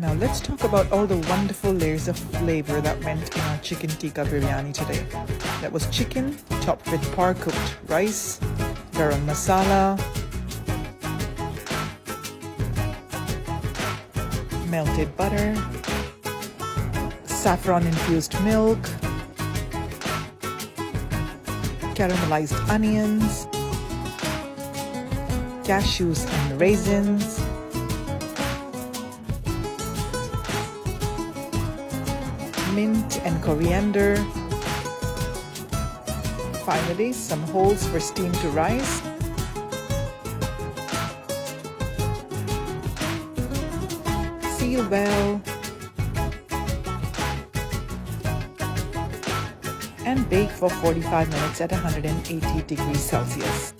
Now let's talk about all the wonderful layers of flavor that went in our chicken tikka biryani today. That was chicken topped with par-cooked rice, garam masala, melted butter, saffron-infused milk, caramelized onions, cashews and raisins, mint and coriander. Finally, some holes for steam to rise. Seal well and bake for 45 minutes at 180 degrees Celsius.